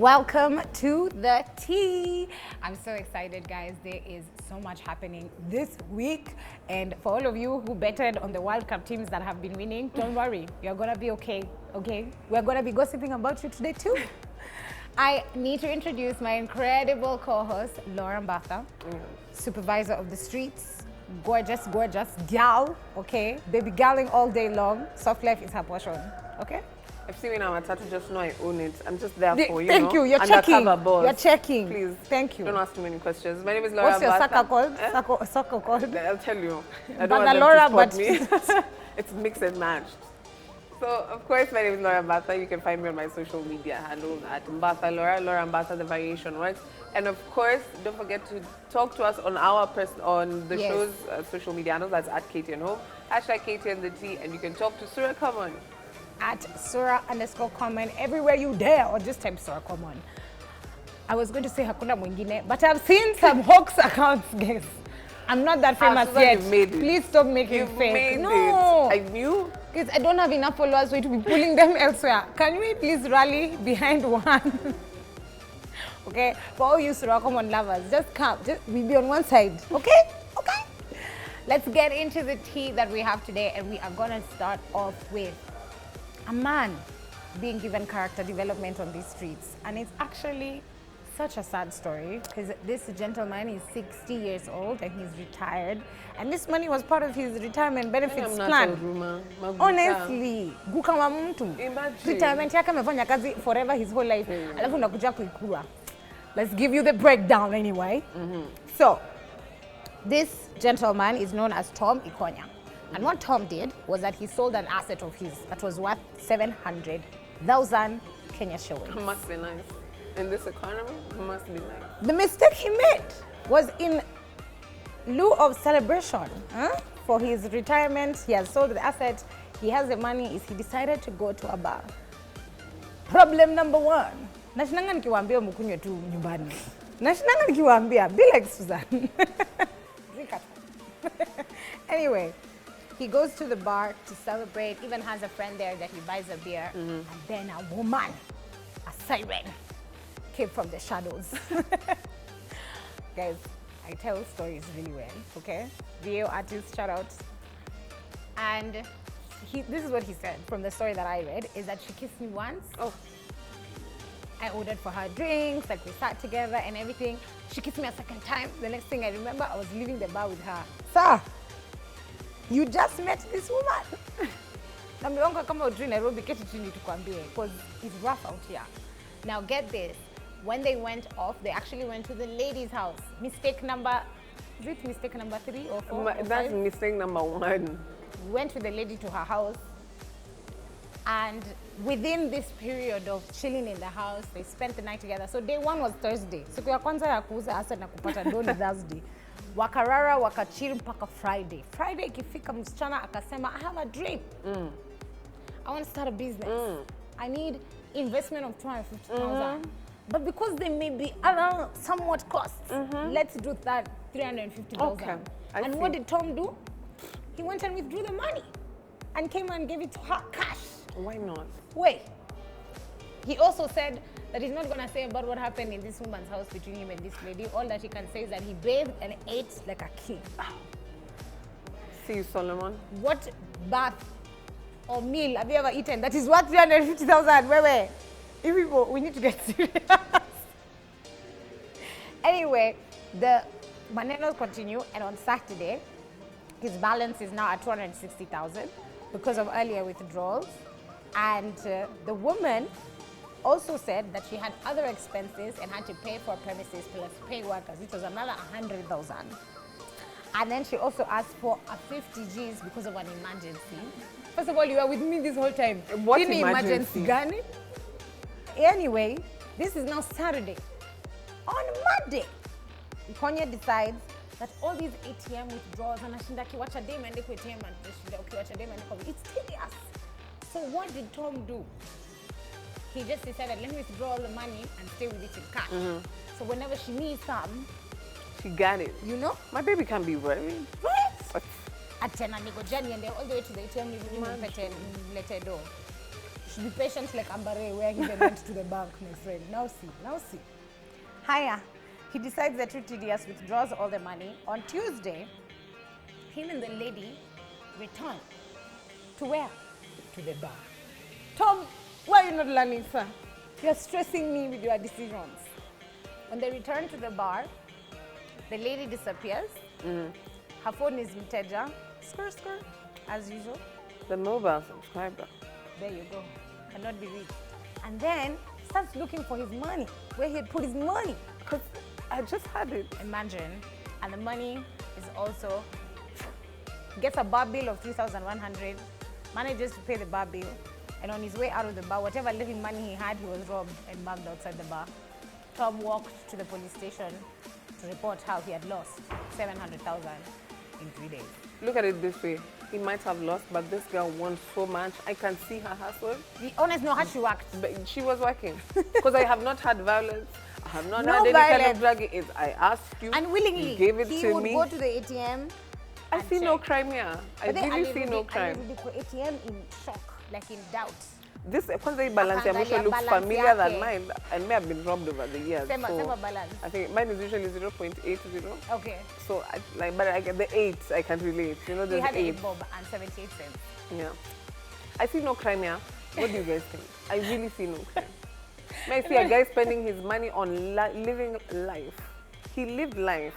Welcome to the tea. I'm so excited, guys. There is so much happening this week. And for all of you who betted on the World Cup teams that have been winning, don't worry. You're going to be okay, okay? We're going to be gossiping about you today, too. I need to introduce my incredible co-host, Laura Mombasa, supervisor of the streets, gorgeous, gorgeous gal, okay? Baby galling all day long. Soft life is her portion, okay? I've seen it now, tattoo, just know I own it. I'm just there for you. Thank you. You're checking. Boss. You're checking. Please. Thank you. Don't ask too many questions. My name is Laura. What's your Mombasa. soccer called? Soccer called? I'll tell you. I But don't want Laura, them to spot me. It's mixed and matched. So, of course, my name is Laura Mombasa. You can find me on my social media handles at Mombasa Laura, Laura Mombasa, the variation works. And of course, don't forget to talk to us on our on the show's social media handles. That's at KTN Home, hashtag KTN the Tea, and you can talk to Surah Common at Surah_common everywhere you dare, or just type Surah Common. I was going to say Hakuna Mwingine, but I've seen some hoax accounts, guys. I'm not that famous yet. Please stop making fake. No, I knew. Because I don't have enough followers for you to be pulling them elsewhere. Can we please rally behind one? Okay, for all you Surah Common lovers, just come. We'll be on one side. Okay? Okay. Let's get into the tea that we have today, and we are gonna start off with a man being given character development on these streets. And it's actually such a sad story because this gentleman is 60 years old and he's retired. And this money was part of his retirement benefits plan. Honestly, gukama mtu. Retirement yake amefanya kazi forever his whole life. Alafu unakuja kuikula. Let's give you the breakdown anyway. So, this gentleman is known as Tom Ikonya. And what Tom did was that he sold an asset of his that was worth 700,000 Kenya shillings. Must be nice. In this economy, must be nice. The mistake he made was in lieu of celebration for his retirement. He has sold the asset. He has the money. He decided to go to a bar. Problem number one. Nashinanga nikiwaambia mkunywe tu nyumbani. Nashinanga nikiwaambia, be like Susan. Anyway, he goes to the bar to celebrate, even has a friend there that he buys a beer, and then a woman, a siren, came from the shadows. Guys, I tell stories really well, okay? Video artist, shout out. And this is what he said from the story that I read, is that she kissed me once. Oh. I ordered for her drinks, like we sat together and everything. She kissed me a second time. The next thing I remember, I was leaving the bar with her. Sir, you just met this woman. Namionga kama ujui Nairobi keti chini tukwambie, because it's rough out here. Now get this, when they went off, they actually went to the lady's house. Mistake number 3 or 4? That's mistake number 1. Went with the lady to her house. And within this period of chilling in the house, they spent the night together. So day 1 was Thursday. Siku ya kwanza ya kuuza asset na kupata doni Thursday. Wakarara, wakachill mpaka Friday. Friday ikifika msichana akasema, I have a dream. I want to start a business. I need investment of 250,000. But because they may be other somewhat costs, let's do that 350,000. Okay, and what did Tom do? He went and withdrew the money and came and gave it to her cash. Why not? Wait. He also said that he's not going to say about what happened in this woman's house between him and this lady. All that he can say is that he bathed and ate like a king. See you, Solomon. What bath or meal have you ever eaten that is worth 350,000? Wait. If people, we need to get serious. Anyway, the manenos continue, and on Saturday, his balance is now at 260,000 because of earlier withdrawals. And the woman also said that she had other expenses and had to pay for premises plus pay workers, which was another 100,000. And then she also asked for a 50 Gs because of an emergency. First of all, you were with me this whole time. What emergency? Gani? Anyway, this is now Saturday. On Monday, Ikonya decides that all these ATM withdrawals, it's tedious. So what did Tom do? He just decided, let me withdraw all the money and stay with it in cash. So whenever she needs some, she got it. You know? My baby can't be worried. Atena nigojani and all the way to the ATM, should be patient like Ambare, where he then went to the bank, my friend. Now see. Higher. He decides that 2 TDS withdraws all the money. On Tuesday, him and the lady return. To where? To the bar. Tom, why are you not learning, sir? You're stressing me with your decisions. When they return to the bar, the lady disappears. Her phone is mteja. Skr, as usual. The mobile subscriber. There you go. Cannot be reached. And then starts looking for his money, where he had put his money. Because I just had it. Imagine. And the money is also, gets a bar bill of 3,100, manages to pay the bar bill, and on his way out of the bar, whatever little money he had, he was robbed and mugged outside the bar. Tom walked to the police station to report how he had lost 700,000 in 3 days. Look at it this way. He might have lost, but this girl won so much. I can see her hustle. The honest know how she worked. But she was working. Because I have not had violence. I have not No had any violence. kind of drug. It's I asked you. And willingly, You gave it he to would me. go to the ATM. I and see no check. crime here. I But then really see no and crime. he would go ATM in shock, like in doubt. This Kwanzaa balance I'm sure Akaangalia looks balance familiar than yake. mine, and may have been robbed over the years. Sema so balance. I think mine is usually 0.80. Okay. So but I get the 8. I can't relate. You know, He there's had 8. 8 bob and 78 cents. Yeah. I see no crime here. What do you guys think? I really see no crime. May I see a guy spending his money on living life. He lived life.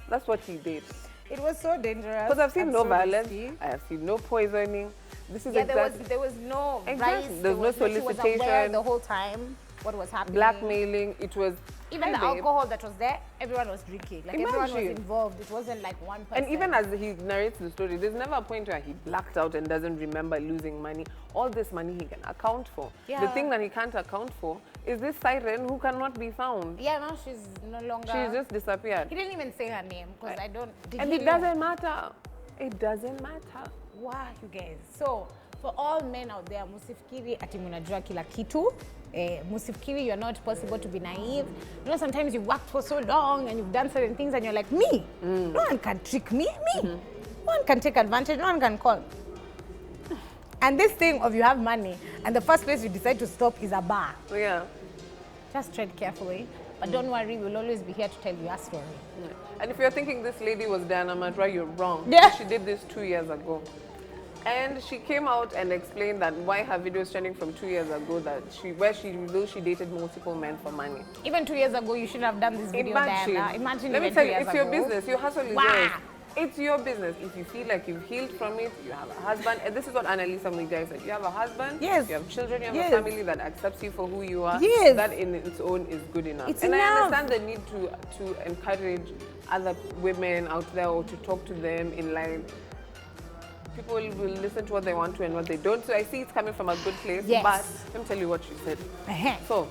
That's what he did. It was so dangerous. Because I've seen and no so violence. risky. I have seen no poisoning. This is Yeah, exactly there was no Exactly. rice. There was no She was aware solicitation. the whole time what was happening. blackmailing. It was Even the Hi, babe. alcohol that was there, everyone was drinking. Like everyone was Imagine. involved. It wasn't like one person. And even as he narrates the story, there's never a point where he blacked out and doesn't remember losing money. All this money he can account for. The Yeah. thing that he can't account for is this siren who cannot be found. Yeah, now she's no longer. She just disappeared. He didn't even say her name because I don't. Did And he it know? doesn't matter. It doesn't matter. Wow, you guys. So, for all men out there, musifikiri ati munajua kila kitu. Musifikiri you're not possible to be naive. You know, sometimes you've worked for so long and you've done certain things and you're like, me? No one can trick me. No one can take advantage. No one can call. And this thing of you have money and the first place you decide to stop is a bar. Yeah. Just tread carefully. But don't worry, we'll always be here to tell you our story. And if you're thinking this lady was Diana Madra, you're wrong. Yeah. She did this 2 years ago. And she came out and explained that why her video is trending from 2 years ago, that she revealed she dated multiple men for money. Even 2 years ago, you should have done this video, Diana. Imagine Let me even tell 2 you, years it's your ago. business. Your hustle is Wow. yours. It's your business. If you feel like you've healed from it, you have a husband. And this is what Annalisa Muigai said. You have a husband, Yes. you have children, you have Yes. a family that accepts you for who you are. Yes. That in its own is good enough. It's and enough. I understand the need to encourage other women out there or to talk to them in line. People will listen to what they want to and what they don't. So I see it's coming from a good place. Yes. But let me tell you what she said. Uh-huh. So,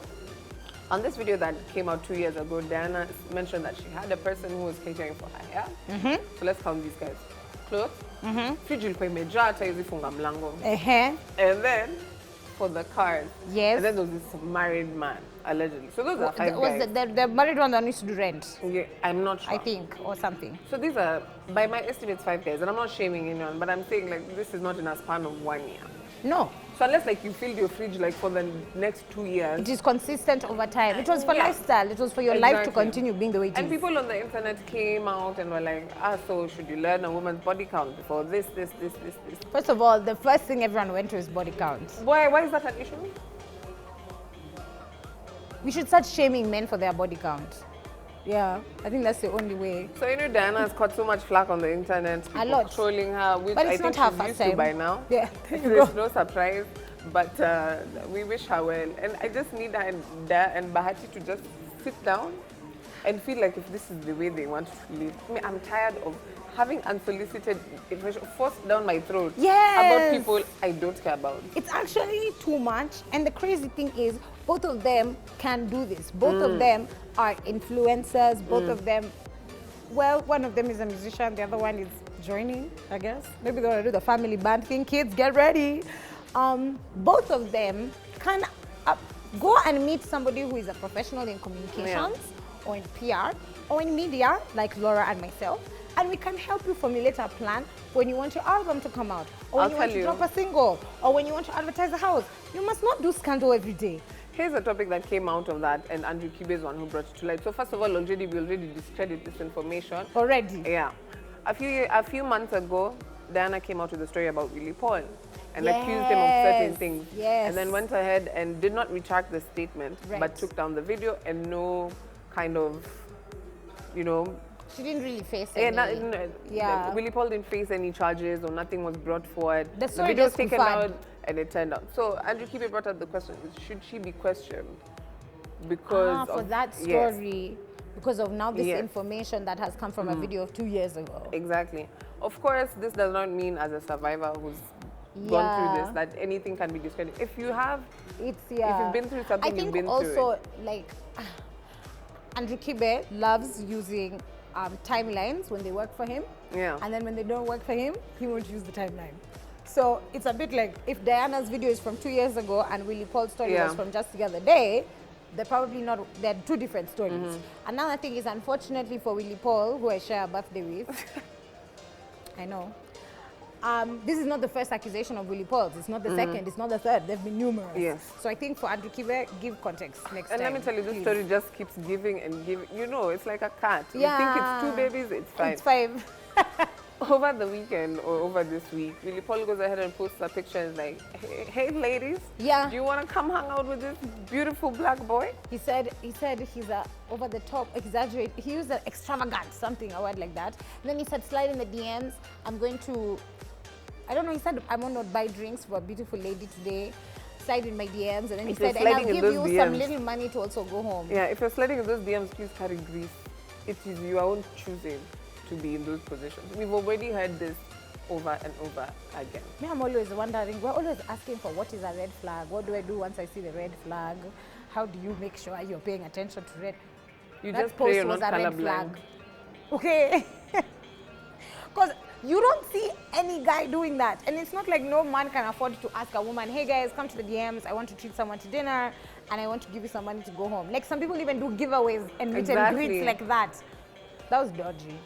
on this video that came out 2 years ago, Diana mentioned that she had a person who was catering for her hair. So let's count these guys. Clothes. Fridge ilikuwa imejaa hata hizi funga mlango. And then for the cars. Yes. And then there was this married man, allegedly. So those are 5 Was guys. the married one that needs to do rent, Yeah, I'm not sure. I think, or something. So these are, by my estimates, 5 guys. And I'm not shaming anyone, but I'm saying like this is not in a span of 1 year. No, So unless like you filled your fridge like for the next 2 years. it is consistent over time. It was for Yeah. lifestyle. It was for your life to Exactly. continue being the way it And is. people on the internet came out and were like, so should you learn a woman's body count before this? First of all, the first thing everyone went to is body count. Why is that an issue? We should start shaming men for their body count. Yeah, I think that's the only way. So you know Diana has caught so much flack on the internet, people lot. trolling her, which But I it's think not her she's first used to time. by now. Yeah, there you There's go. no surprise, but we wish her well. And I just need her and Bahati to just sit down and feel like if this is the way they want to live. I mean, I'm tired of having unsolicited information forced down my throat Yes. about people I don't care about. It's actually too much. And the crazy thing is, both of them can do this. Both of them are influencers. Both of them, well, one of them is a musician. The other one is joining, I guess. Maybe they're going to do the family band thing. Kids, get ready. Both of them can go and meet somebody who is a professional in communications or in PR or in media, like Laura and myself, And we can help you formulate a plan when you want your album to come out, or when I'll you want tell to you. drop a single, or when you want to advertise a house. You must not do scandal every day. Here's a topic that came out of that, and Andrew Kibe is one who brought it to light. So first of all, we already discredit this information. Already? Yeah. A few months ago, Diana came out with a story about Willie Paul and accused him of certain things. Yes. And then went ahead and did not retract the statement, Right. but took down the video and no kind of, you know, She didn't really face yeah, any. Yeah. Willie Paul didn't face any charges or nothing was brought forward. The story video was just taken confirmed. out and it turned out. So Andrew Kibe brought up the question, should she be questioned? Because for of, that yes, story, because of now this Yes. information that has come from a video of 2 years ago. exactly. Of course, this does not mean as a survivor who's gone through Yeah. this that anything can be discredited. If you have, It's, yeah. if you've been through something, I think you've been also, through it. like, Andrew Kibe loves using timelines when they work for him. Yeah. And then when they don't work for him, he won't use the timeline. So it's a bit like if Diana's video is from 2 years ago and Willie Paul's story Yeah. was from just the other day, they're probably not, they're two different stories. Mm-hmm. Another thing is, unfortunately for Willie Paul, who I share a birthday with, I know, this is not the first accusation of Willie Paul's. It's not the second, it's not the third. There have been numerous. Yes. So I think for Andrew Kibe, give context next And time. let me tell you, this please. story just keeps giving and giving. You know, it's like a cat. Yeah. You think it's 2 babies, it's 5. It's 5. Over the weekend or over this week, Willie Paul goes ahead and posts a picture and is like, hey ladies, Yeah. do you want to come hang out with this beautiful black boy? He said he's a over the top, exaggerate. He used an extravagant something, a word like that. And then he said, slide in the DMs. I'm going to, I don't know. He said, I'm going to buy drinks for a beautiful lady today. Slide in my DMs, and then he If you're said, and I'll sliding in give you those some DMs. little money to also go home. Yeah, if you're sliding in those DMs, please carry grease. It is your own choosing to be in those positions. We've already heard this over and over again. Me, I'm always wondering. We're always asking for what is a red flag. What do I do once I see the red flag? How do you make sure you're paying attention to red? You That just pray post you're was not a red colorblind. flag. Okay. Because you don't see any guy doing that. And it's not like no man can afford to ask a woman, hey guys, come to the DMs. I want to treat someone to dinner and I want to give you some money to go home. Like some people even do giveaways and meet and Exactly. greets like that. That was dodgy.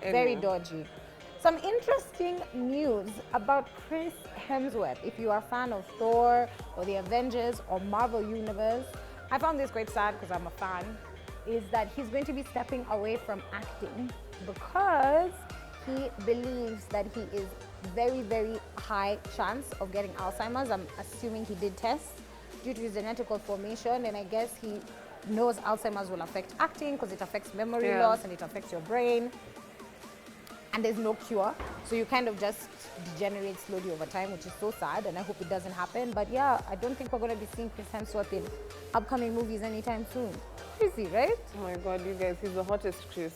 Very Anyway. dodgy. Some interesting news about Chris Hemsworth. If you are a fan of Thor or the Avengers or Marvel Universe, I found this quite sad because I'm a fan, is that he's going to be stepping away from acting because he believes that he is very, very high chance of getting Alzheimer's. I'm assuming he did tests due to his genetical formation, and I guess he knows Alzheimer's will affect acting because it affects memory Yeah. loss and it affects your brain. And there's no cure. So you kind of just degenerate slowly over time, which is so sad, and I hope it doesn't happen. But yeah, I don't think we're going to be seeing Chris Hemsworth in upcoming movies anytime soon. Crazy, right? Oh my God, you guys, he's the hottest Chris.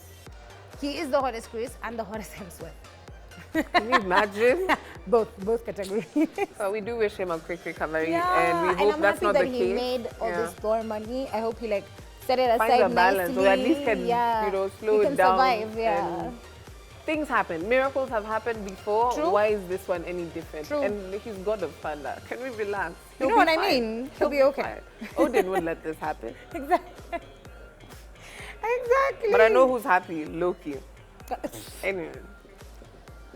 He is the hottest Chris and the hottest Hemsworth. Can you imagine? Both categories. So we do wish him a quick recovery, Yeah, and we hope I'm that's happy not that the he case. made all Yeah. this Thor money. I hope he like set it aside Finds a balance, nicely. or at least can yeah. you know slow he it can down. survive, yeah. and things happen. Miracles have happened before. True. Why is this one any different? True. And he's God of thunder. Can we relax? You know He'll what be I fine. mean? He'll be okay. fine. Odin would let this happen. Exactly. Exactly. But I know who's happy. Loki. Anyway,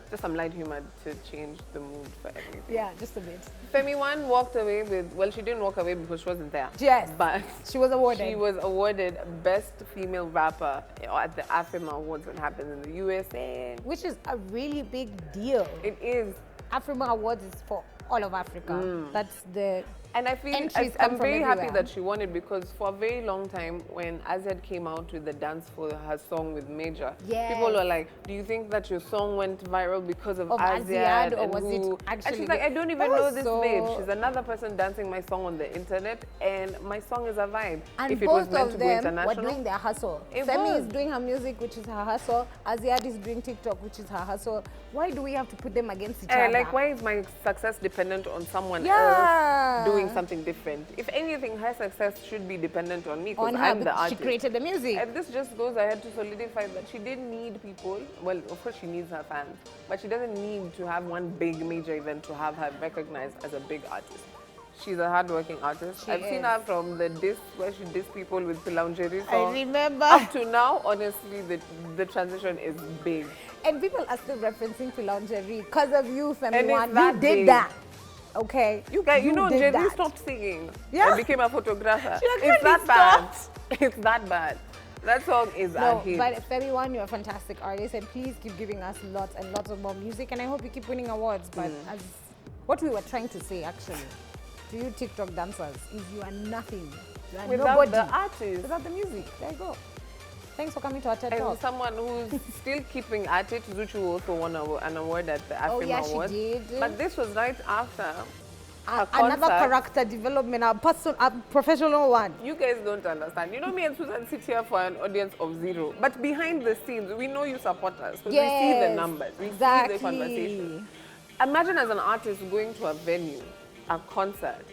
just some light humor to change the mood for everything. Yeah, just a bit. Femi One walked away with, well, she didn't walk away because she wasn't there. Yes. But She was awarded. she was awarded Best Female Rapper at the AFRIMA Awards that happened in the USA. Which is a really big deal. It is. AFRIMA Awards is for all of Africa. That's the And I feel Entries come I'm from very happy everywhere. that she won it because for a very long time when Azad came out with the dance for her song with Major, Yes. people were like, do you think that your song went viral because of Azad, Azad? or and was it who? actually And she's like, I don't even That know was this so- babe. She's another person dancing my song on the internet and my song is a vibe. and if it was both meant of to go them international. were doing their hustle. It Femi was. is doing her music, which is her hustle. Aziad is doing TikTok, which is her hustle. Why do we have to put them against each other? Like, why is my success dependent on someone Yeah. else doing something different? If anything, her success should be dependent on me because On her, I'm the because she artist. created the music. And this just goes ahead to solidify that she didn't need people. Well, of course she needs her fans, but she doesn't need to have one big major event to have her recognized as a big artist. She's a hardworking artist. She I've seen is. her from the disc where she dissed people with the lingerie I song. remember. Up to now, honestly, the transition is big. And people are still referencing to lingerie because of you, And Femi it's One. that You did big. that. Okay. You guys, you know, did Jenny that. stopped singing Yeah. and became a photographer. She like, It's that "Jenny, bad. stop." It's that bad. That song is a No, hit. but Femi One, you're a fantastic artist, and please keep giving us lots and lots of more music. And I hope you keep winning awards. But as what we were trying to say, actually, to you TikTok dancers, is you are nothing. You are Without nobody the artist. without the music. There you go. Thanks for coming to our TED And Talk. someone who's still keeping at it, Zuchu also won an award at the AFRIMA yeah, she Awards. did. But this was right after a Another concert. character development, a professional one. You guys don't understand. You know, me and Susan sit here for an audience of 0. But behind the scenes, we know you support us. So we see the numbers. We see the conversation. Imagine as an artist going to a venue, a concert,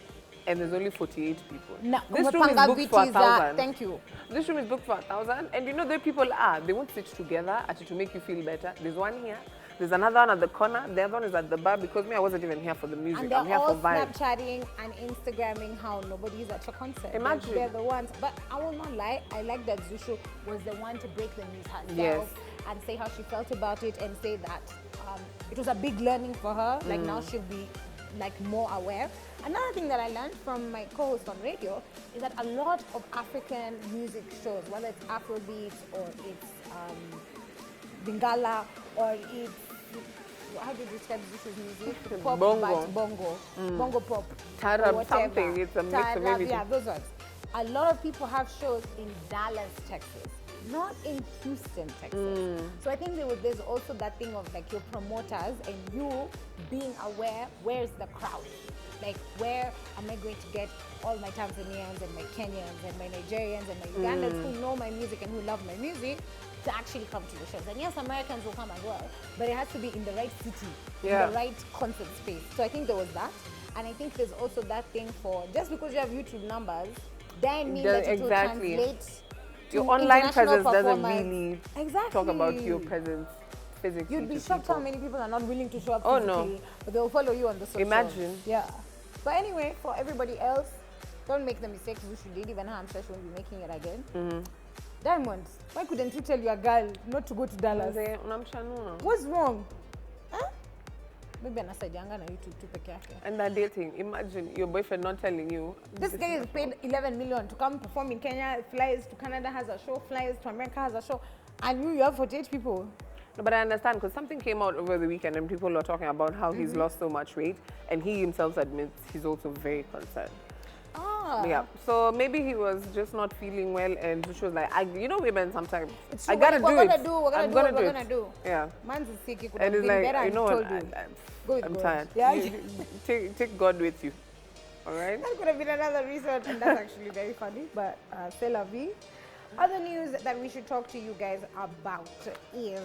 and there's only 48 people. No, This room is booked for 1,000. Thank you. This room is booked for 1,000. And you know, there people are. They won't sit together actually to make you feel better. There's one here. There's another one at the corner. The other one is at the bar because me, I wasn't even here for the music. And I'm they're here all for vibes. Snapchatting and Instagramming how nobody's at your concert. Imagine. They're the ones. But I will not lie. I like that Zushu was the one to break the news herself Yes. and say how she felt about it and say that it was a big learning for her. Like now she'll be like more aware. Another thing that I learned from my co-host on radio is that a lot of African music shows, whether it's Afrobeat or it's Bingala or it's, how do you describe Zushu's music? Pop, Bongo. but bongo, bongo pop, Tarab or whatever. something, it's a mix of Tarab, everything. yeah, those ones. A lot of people have shows in Dallas, Texas, not in Houston, Texas. So I think there's also that thing of like your promoters and you being aware, where's the crowd? Like, where am I going to get all my Tanzanians and my Kenyans and my Nigerians and my Ugandans who know my music and who love my music to actually come to the shows? And yes, Americans will come as well, but it has to be in the right city, in the right concert space. So I think there was that. And I think there's also that thing for, just because you have YouTube numbers, doesn't mean that it will translate to your online international presence doesn't performance. really Exactly. talk about your presence physically. You'd be to shocked people. how many people are not willing to show up Oh, physically, no. but they'll follow you on the social. Imagine. Yeah. But anyway, for everybody else, don't make the mistakes Zushu did. Even her, I'm sure she won't be making it again. Diamond, why couldn't you tell your girl not to go to Dallas? Unamchanua. What's wrong? Huh? Maybe anasaidianga na YouTube tu peke yake. And that dating, imagine your boyfriend not telling you. This guy is paid 11 million to come perform in Kenya, flies to Canada, has a show, flies to America, has a show, and you have 48 people. No, but I understand because something came out over the weekend and people were talking about how he's lost so much weight and he himself admits he's also very concerned. Ah. Yeah, so maybe he was just not feeling well and she was like, you know women sometimes, It's I true, gotta we're do gonna it. do, we're gonna I'm do gonna what we're do gonna it. do. Yeah. Man's is sick, he could And have it's been like, better you and know told what, you. Go with I'm God. tired. Yeah. Take God with you, all right? That could have been another reason, and that's actually very funny, but c'est la vie. Other news that we should talk to you guys about is...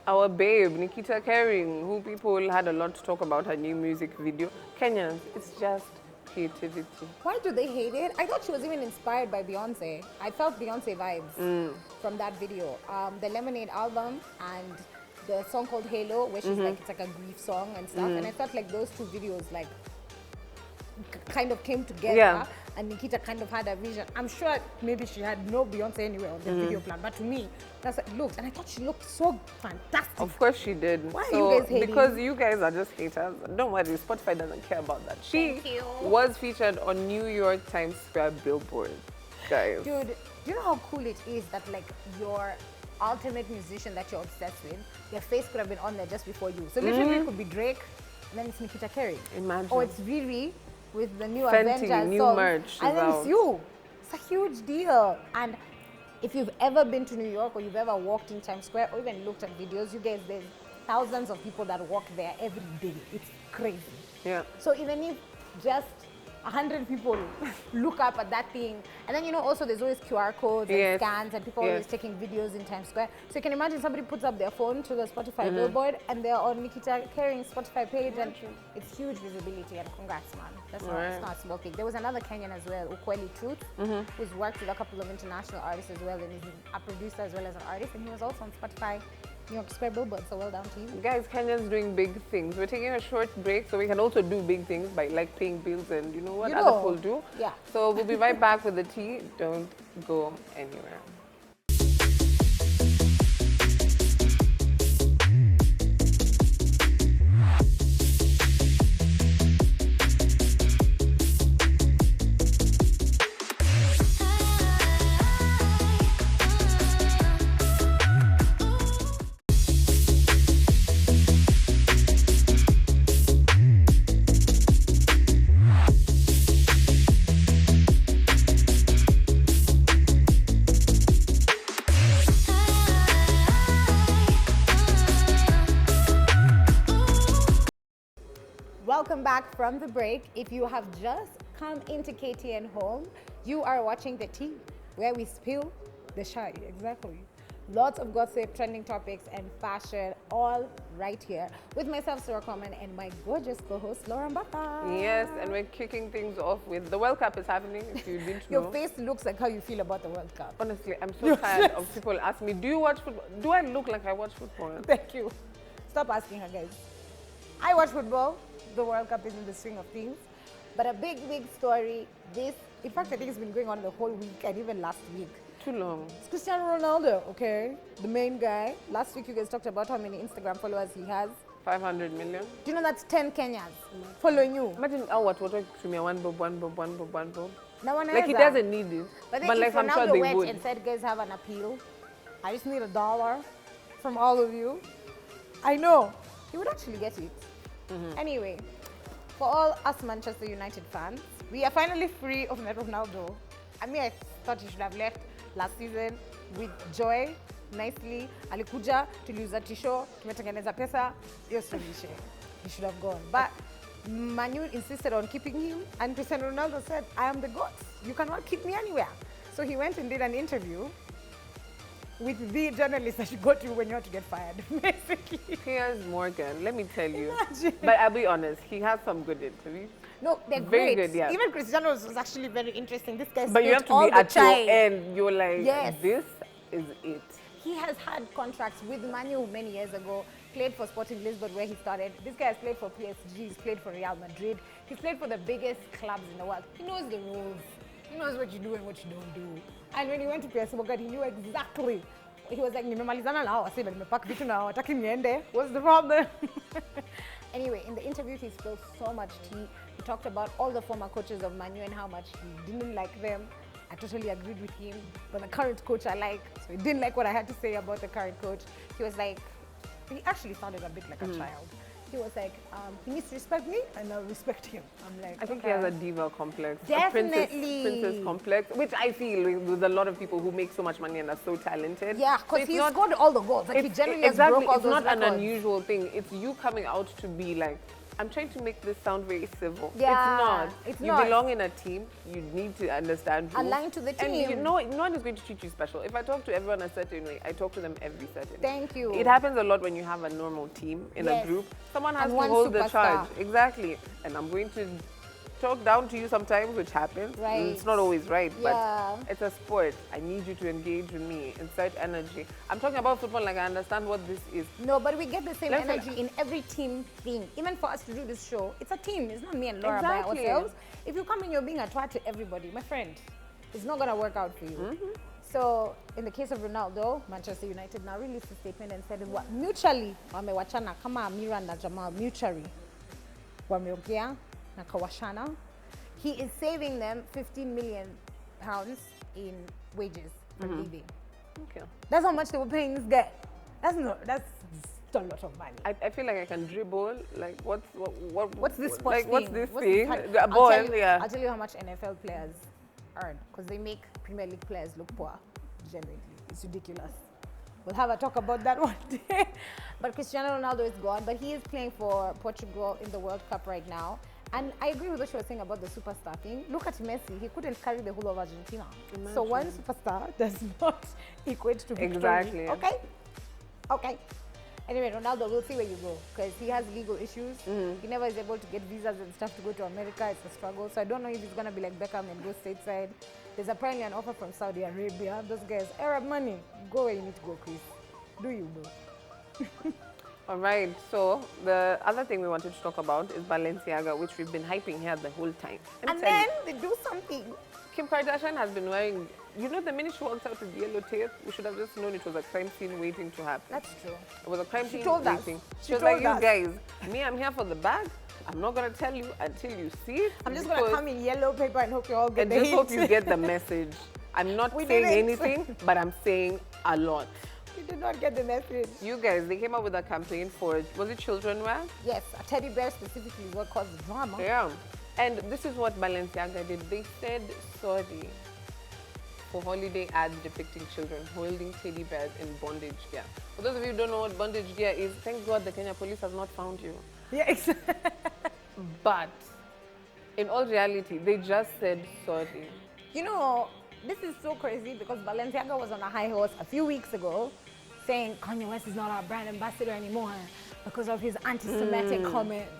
Our babe, Nikita Kering, who people had a lot to talk about her new music video. Kenyans, it's just creativity. Why do they hate it? I thought she was even inspired by Beyonce. I felt Beyonce vibes from that video. The Lemonade album and the song called Halo, where she's like, it's like a grief song and stuff. And I felt like those two videos like kind of came together and Nikita kind of had a vision. I'm sure maybe she had no Beyonce anywhere on the video plan, but to me, that's what it looked. And I thought she looked so fantastic. Of course she did. Why are so, you guys hating? Because you guys are just haters. Don't worry, Spotify doesn't care about that. She was featured on New York Times Square billboard, guys. Dude, do you know how cool it is that like your ultimate musician that you're obsessed with, their face could have been on there just before you. So literally it could be Drake, and then it's Nikita Kering. Imagine. Or it's Riri with the new Fenty, Avengers new song. merch And is then out. it's you. It's a huge deal. And if you've ever been to New York or you've ever walked in Times Square or even looked at videos, you guys, there's thousands of people that walk there every day. It's crazy. Yeah. So even if just 100 people look up at that thing, and then you know also there's always QR codes and scans and people always taking videos in Times Square. So you can imagine somebody puts up their phone to the Spotify billboard and they're on Nikita Kering's Spotify page and it's huge visibility and congrats man. That's not, it's not a small thing. There was another Kenyan as well, Ukweli Truth, who's worked with a couple of international artists as well and is a producer as well as an artist, and he was also on Spotify New York Square billboard, so well done to you. Guys, Kenyans doing big things. We're taking a short break so we can also do big things by like paying bills and you know what other people do. Yeah. So we'll be right back with the tea. Don't go anywhere. welcome back from the break. If you have just come into KTN Home, you are watching the tea, where we spill the chai. Exactly. Lots of gossip, trending topics, and fashion, all right here with myself, Sarah Coleman, and my gorgeous co-host, Laura Mbata. Yes, and we're kicking things off with the World Cup is happening, if you didn't know. Your face looks like how you feel about the World Cup. Honestly, I'm so tired of people asking me, do you watch football? Do I look like I watch football? Thank you. Stop asking her, guys. I watch football. The World Cup is in the swing of things. But a big story, in fact, I think it's been going on the whole week and even last week. Too long. It's Cristiano Ronaldo, okay? The main guy. Last week, you guys talked about how many Instagram followers he has. 500 million. Do you know that's 10 Kenyans following you? Imagine how what to me, one bob. No one Like he doesn't need it. But then like if I'm sure Ronaldo they went would. and said, guys have an appeal, I just need $1 from all of you. I know. He would actually get it. Anyway, for all us Manchester United fans, we are finally free of Ronaldo. I mean, I thought he should have left last season with joy, nicely. Alikuja, tuliuza tisho, tumetengeneza pesa, hiyo suluhisho. He should have gone. But Manu insisted on keeping him, and Cristiano Ronaldo said, I am the GOAT. You cannot keep me anywhere. So he went and did an interview with the journalist that you go to when you want to get fired, basically. Piers Morgan, let me tell you. Imagine. But I'll be honest, he has some good interviews. No, they're Very great. good, yeah. Even Cristiano's was actually very interesting. This guy But you have spent to all be the at your time. end. You're like, Yes. this is it. He has had contracts with Manu many years ago, played for Sporting Lisbon where he started. This guy has played for PSG, he's played for Real Madrid. He's played for the biggest clubs in the world. He knows the rules. He knows what you do and what you don't do. And when he went to PSG, he knew exactly. He was like, nimemalizana na hawa, sasa nimepack vitu na hawataki niende. What's the problem? Anyway, in the interview, he spilled so much tea. He talked about all the former coaches of Manu and how much he didn't like them. I totally agreed with him. But the current coach I like, so he didn't like what I had to say about the current coach. He was like, he actually sounded a bit like a child. He was like, he needs to respect me and I'll respect him. I'm like, I think okay. he has a diva complex. Definitely. A princess complex, which I feel with a lot of people who make so much money and are so talented. Yeah, because he's scored all the goals. Like he generally has broke all it's those not records. an unusual thing. It's you coming out to be like, I'm trying to make this sound very civil. Yeah, it's it's you not. belong in a team. You need to understand rules. Align to the team. And no one is going to treat you special. If I talk to everyone a certain way, I talk to them every certain way. Thank you. It happens a lot when you have a normal team in a group. Someone has And to one hold the superstar. charge. Exactly. And I'm going to talk down to you sometimes, which happens. Right. It's not always right, Yeah. but it's a sport. I need you to engage with me, insert energy. I'm talking about football like I understand what this is. No, but we get the same Let's energy in every team thing. Even for us to do this show, it's a team. It's not me and Laura Exactly. by ourselves. If you come in, you're being a twat to everybody. My friend, it's not going to work out for you. So, in the case of Ronaldo, Manchester United now released a statement and said what mutually, wamewachana kama Amira na Jamal mutually, wameongea na kawashana. He is saving them £15 million in wages for leaving. Okay. That's how much they were paying this guy. That's a lot of money. I feel like I can dribble. Like What's this sports like, thing? what's this What's thing? this A ball, yeah. I'll tell you how much NFL players earn because they make Premier League players look poor. Genuinely, it's ridiculous. We'll have a talk about that one day. But Cristiano Ronaldo is gone, but he is playing for Portugal in the World Cup right now. And I agree with what she was saying about the superstar thing. Look at Messi, he couldn't carry the whole of Argentina. Imagine. So one superstar does not equate to victory. Exactly. Okay? Okay. Anyway, Ronaldo, we'll see where you go because he has legal issues. He never is able to get visas and stuff to go to America. It's a struggle. So I don't know if he's going to be like Beckham and go stateside. There's apparently an offer from Saudi Arabia. Those guys, Arab money. Go where you need to go, Chris. Do you, bro? All right. So the other thing we wanted to talk about is Balenciaga, which we've been hyping here the whole time. And then they do something. Kim Kardashian has been wearing, you know, the minute she walked out with yellow tape, we should have just known it was a crime scene waiting to happen. That's true. It was a crime scene told us. waiting. She She was told like, us. you guys, me, I'm here for the bag. I'm not going to tell you until you see it. I'm just going to come in yellow paper and hope you all get and the just hint. hope you get the message. I'm not We saying didn't. anything, but I'm saying a lot. You did not get the message. You guys, they came up with a campaign for, was it children wear? Yes, a teddy bear specifically is what caused the drama. Yeah. And this is what Balenciaga did. They said sorry for holiday ads depicting children holding teddy bears in bondage gear. For those of you who don't know what bondage gear is, thank God the Kenya police has not found you. Yeah, exactly. But in all reality, they just said sorry. You know, this is so crazy because Balenciaga was on a high horse a few weeks ago saying Kanye West is not our brand ambassador anymore because of his anti-Semitic comments.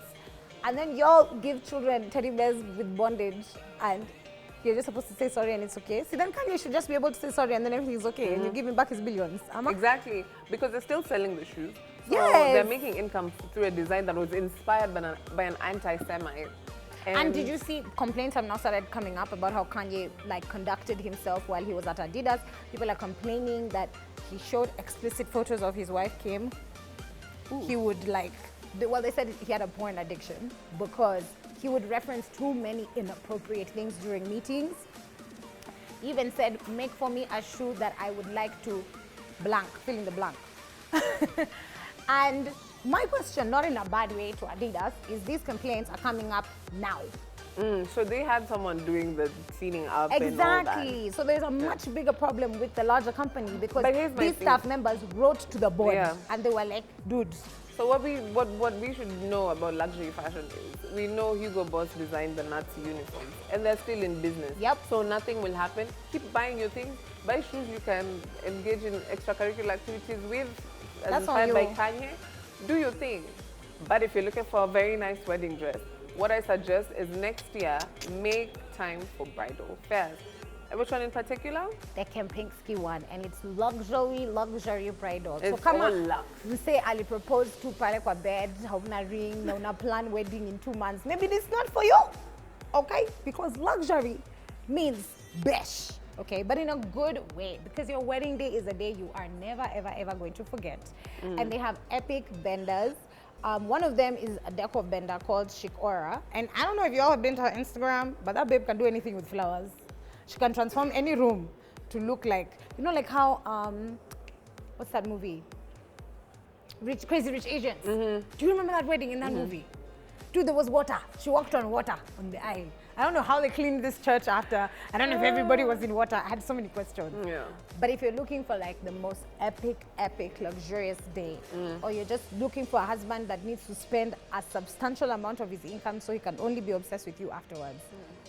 And then y'all give children teddy bears with bondage and you're just supposed to say sorry and it's okay. See, then Kanye should just be able to say sorry and then everything's okay and you give him back his billions. Exactly, because they're still selling the shoes. So Yes. they're making income through a design that was inspired by an anti-Semite. And did you see complaints have now started coming up about how Kanye like conducted himself while he was at Adidas? People are complaining that he showed explicit photos of his wife Kim. He would like, well, they said he had a porn addiction because he would reference too many inappropriate things during meetings. He even said, make for me a shoe that I would like to blank, fill in the blank. And my question, not in a bad way to Adidas, is these complaints are coming up now. So they had someone doing the cleaning up and all that. Exactly. So there's a much bigger problem with the larger company because But here's my these thing. staff members wrote to the board Yeah. and they were like, dudes. So what we should know about luxury fashion is we know Hugo Boss designed the Nazi uniforms and they're still in business. Yep. So nothing will happen. Keep buying your things. Buy shoes you can engage in extracurricular activities with. As That's on inspired by you. Kanye. Do your thing. But if you're looking for a very nice wedding dress, what I suggest is next year, make time for bridal fairs. Which one in particular? The Kempinski one, and it's luxury bridal. It's so come all on, lux. we say Ali proposed to pale kwa bed, hauna ring, hauna plan wedding in 2 months. Maybe this is not for you, okay? Because luxury means besh, okay? But in a good way, because your wedding day is a day you are never, ever, ever going to forget. And they have epic vendors. One of them is a decor vendor called Chic Aura. And I don't know if you all have been to her Instagram, but that babe can do anything with flowers. She can transform any room to look like, you know, like how, what's that movie? Crazy Rich Asians. Do you remember that wedding in that movie? Dude, there was water. She walked on water on the aisle. I don't know how they cleaned this church after. I don't know if everybody was in water. I had so many questions. Yeah. But if you're looking for like the most epic, luxurious day, or you're just looking for a husband that needs to spend a substantial amount of his income so he can only be obsessed with you afterwards,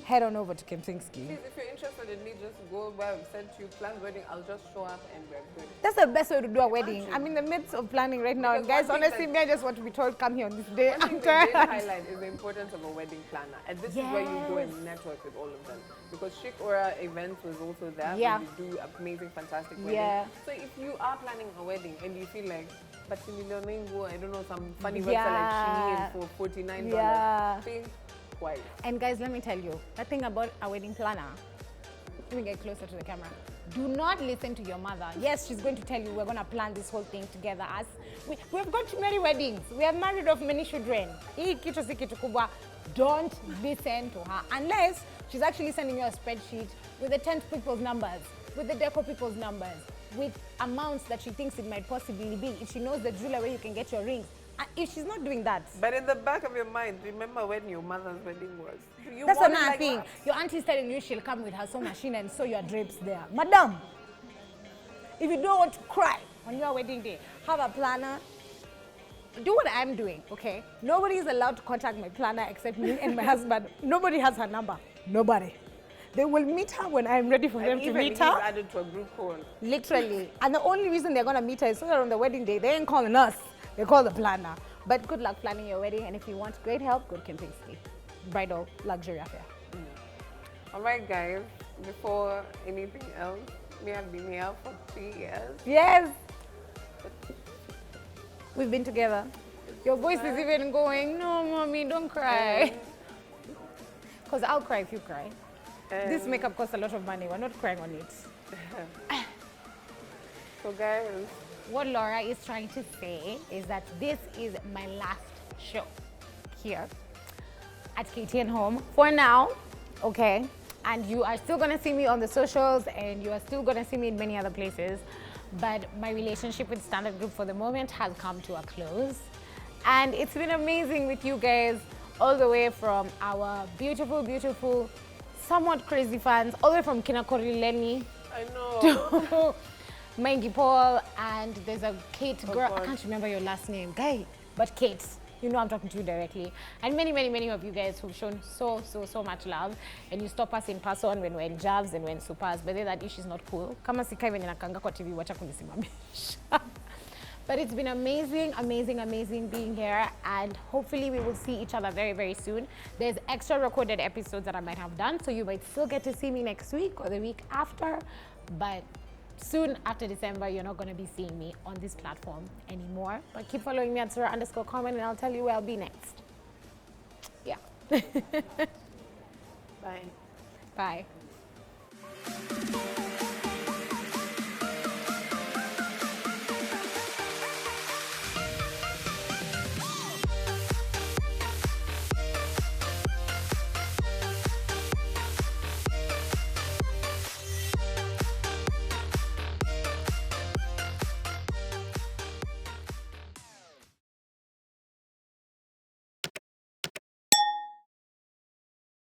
head on over to Kempinski. Please, if you're interested in me, just go where I've sent you, plan wedding, I'll just show up and we're good. That's the best way to do a wedding. I'm in the midst of planning right now. And Because guys, one thing honestly, me, I just want to be told, come here on this day. One I'm thing they did tired. highlight is the importance of a wedding planner. And this is where you go and network with all of them. Because Chic Aura Events was also there. Yeah. So you do amazing, fantastic weddings. Yeah. So if you are planning a wedding and you feel like, but I don't know, some funny website Yeah. like Shein for $49, Yeah. think twice. And guys, let me tell you, that thing about a wedding planner, let me get closer to the camera. Do not listen to your mother. Yes, she's going to tell you we're going to plan this whole thing together. As we've got to many weddings. We have married off many children. Hii kitu si kitu kubwa. Don't listen to her unless she's actually sending you a spreadsheet with the tent people's numbers, with the decor people's numbers, with amounts that she thinks it might possibly be. If she knows the jeweler where you can get your rings. If she's not doing that, But in the back of your mind, remember when your mother's wedding was. You that's want it another like thing. that. Your auntie's telling you she'll come with her sewing machine and sew your drapes there. Madam, if you don't want to cry on your wedding day, have a planner. Do what I'm doing, okay? Nobody is allowed to contact my planner except me and my husband. Nobody has her number. Nobody. They will meet her when I'm ready for them And to even meet he's her. added to a group call. Literally. And the only reason they're going to meet her is so that on the wedding day, they ain't calling us. They call the planner. But good luck planning your wedding. And if you want great help, go to Kempinski. Bridal luxury affair. All right, guys, before anything else, we have been here for 3 years. Yes. We've been together. Your voice is even going, no, mommy, don't cry. Because I'll cry if you cry. This makeup costs a lot of money. We're not crying on it. So, guys, What Laura is trying to say is that this is my last show here at KTN Home for now, okay? And you are still gonna see me on the socials and you are still gonna see me in many other places. But my relationship with Standard Group for the moment has come to a close. And it's been amazing with you guys, all the way from our beautiful, beautiful, somewhat crazy fans, all the way from Kinakori Lenny I know. to Mangi Paul, and there's a Kate girl. I God. can't remember your last name, guy, but Kate. you know I'm talking to you directly. And many of you guys who've shown so much love, and you stop us in person when we're in jabs and we're in supers, but then that issue is not cool. Kama sika even inakanga kwa TV, wacha kunisimamisha. But it's been amazing being here, and hopefully we will see each other very soon. There's extra recorded episodes that I might have done, so you might still get to see me next week or the week after, but soon after December, you're not going to be seeing me on this platform anymore. But keep following me at Sarah_comment, and I'll tell you where I'll be next. Yeah. Bye. Bye.